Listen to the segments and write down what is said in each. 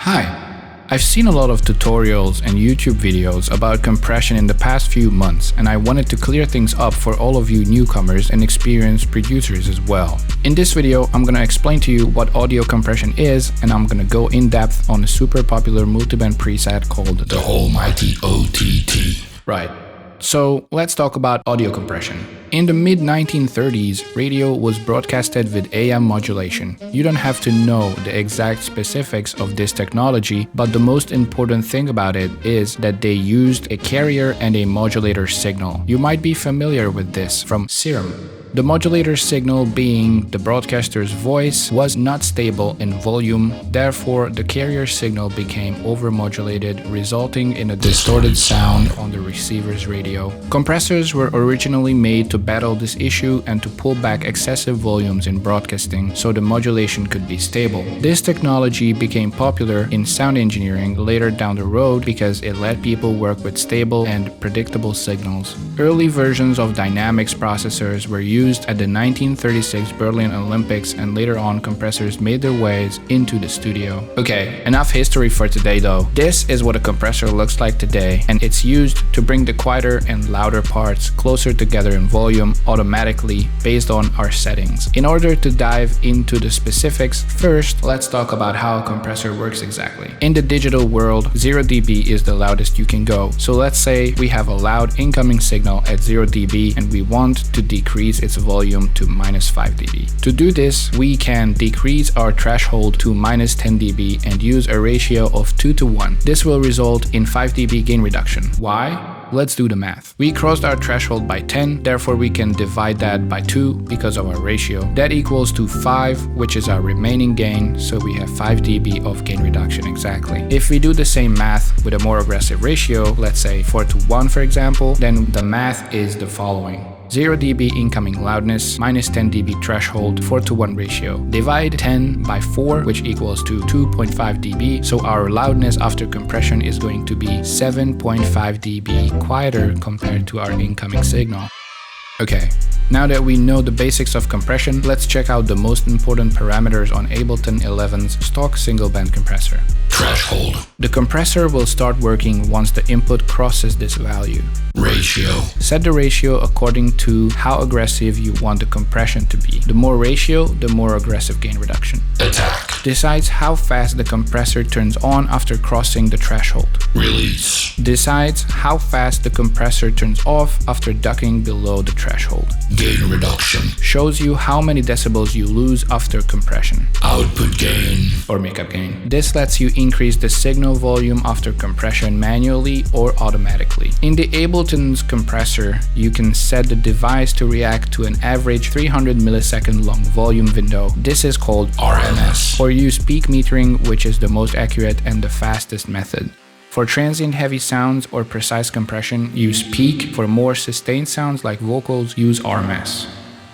Hi. I've seen a lot of tutorials and YouTube videos about compression in the past few months, and I wanted to clear things up for all of you newcomers and experienced producers as well. In this video, I'm gonna explain to you what audio compression is, and I'm gonna go in depth on a super popular multiband preset called the almighty OTT. Right. So let's talk about audio compression. In the mid-1930s, radio was broadcasted with AM modulation. You don't have to know the exact specifics of this technology, but the most important thing about it is that they used a carrier and a modulator signal. You might be familiar with this from Serum. The modulator signal, being the broadcaster's voice, was not stable in volume, therefore the carrier signal became overmodulated, resulting in a distorted sound on the receiver's radio. Compressors were originally made to battle this issue and to pull back excessive volumes in broadcasting so the modulation could be stable. This technology became popular in sound engineering later down the road because it let people work with stable and predictable signals. Early versions of dynamics processors were used at the 1936 Berlin Olympics, and later on compressors made their ways into the studio. Okay, enough history for today though. This is what a compressor looks like today, and it's used to bring the quieter and louder parts closer together in volume automatically based on our settings. In order to dive into the specifics, first let's talk about how a compressor works exactly. In the digital world, 0 dB is the loudest you can go. So let's say we have a loud incoming signal at 0 dB and we want to decrease its volume to -5 dB. To do this, we can decrease our threshold to -10 dB and use a ratio of 2:1. This will result in 5 dB gain reduction. Why? Let's do the math. We crossed our threshold by 10, therefore we can divide that by 2 because of our ratio. That equals to 5, which is our remaining gain, so we have 5 dB of gain reduction exactly. If we do the same math with a more aggressive ratio, let's say 4:1 for example, then the math is the following. 0 dB incoming loudness, -10 dB threshold, 4:1 ratio. Divide 10 by 4, which equals to 2.5 dB, so our loudness after compression is going to be 7.5 dB quieter compared to our incoming signal. Okay, now that we know the basics of compression, let's check out the most important parameters on Ableton 11's stock single-band compressor. Threshold. The compressor will start working once the input crosses this value. Ratio. Set the ratio according to how aggressive you want the compression to be. The more ratio, the more aggressive gain reduction. Attack. Decides how fast the compressor turns on after crossing the threshold. Release. Decides how fast the compressor turns off after ducking below the threshold. Gain reduction. Shows you how many decibels you lose after compression. Output gain. Or makeup gain. This lets you increase the signal volume after compression manually or automatically. In the Ableton's compressor, you can set the device to react to an average 300 millisecond long volume window. This is called RMS. Or use peak metering, which is the most accurate and the fastest method. For transient heavy sounds or precise compression, use peak. For more sustained sounds like vocals, use RMS.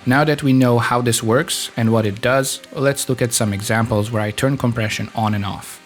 Now that we know how this works and what it does, let's look at some examples where I turn compression on and off.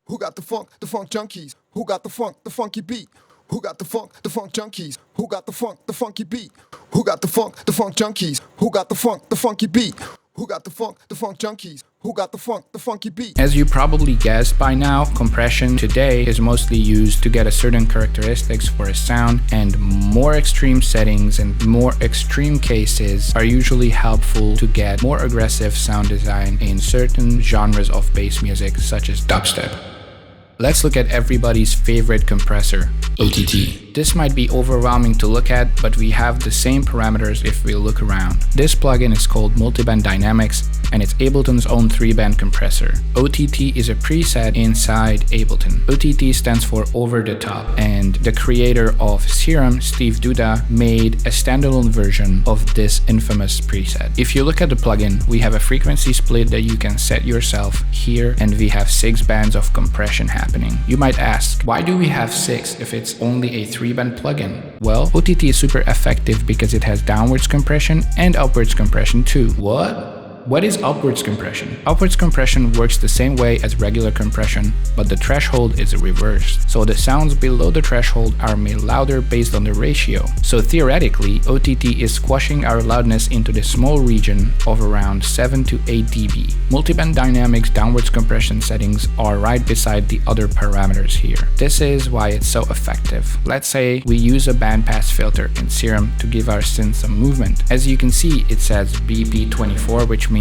Who got the funk junkies? Who got the funk, the funky beat? Who got the funk junkies? Who got the funk, the funky beat? Who got the funk junkies? Who got the funk, the funky beat? Who got the funk junkies? Who got the funk, the funky beat? As you probably guessed by now, compression today is mostly used to get a certain characteristics for a sound, and more extreme settings and more extreme cases are usually helpful to get more aggressive sound design in certain genres of bass music such as dubstep. Let's look at everybody's favorite compressor, OTT. This might be overwhelming to look at, but we have the same parameters if we look around. This plugin is called Multiband Dynamics and it's Ableton's own 3-band compressor. OTT is a preset inside Ableton. OTT stands for over the top, and the creator of Serum, Steve Duda, made a standalone version of this infamous preset. If you look at the plugin, we have a frequency split that you can set yourself here, and we have 6 bands of compression happening. You might ask, why do we have 6 if it's only a 3-band plugin? Well, OTT is super effective because it has downwards compression and upwards compression too. What? What is upwards compression? Upwards compression works the same way as regular compression, but the threshold is reversed. So the sounds below the threshold are made louder based on the ratio. So theoretically, OTT is squashing our loudness into the small region of around 7 to 8 dB. Multiband Dynamics downwards compression settings are right beside the other parameters here. This is why it's so effective. Let's say we use a bandpass filter in Serum to give our synth some movement. As you can see, it says BP24, which means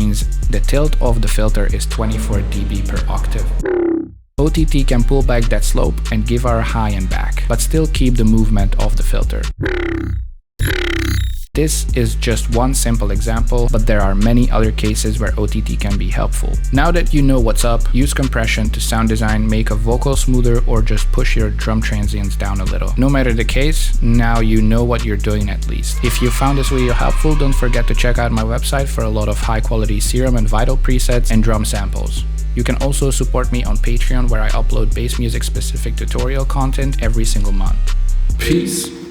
the tilt of the filter is 24 dB per octave. OTT can pull back that slope and give our high and back, but still keep the movement of the filter. This is just one simple example, but there are many other cases where OTT can be helpful. Now that you know what's up, use compression to sound design, make a vocal smoother, or just push your drum transients down a little. No matter the case, now you know what you're doing at least. If you found this video helpful, don't forget to check out my website for a lot of high quality Serum and Vital presets and drum samples. You can also support me on Patreon, where I upload bass music specific tutorial content every single month. Peace!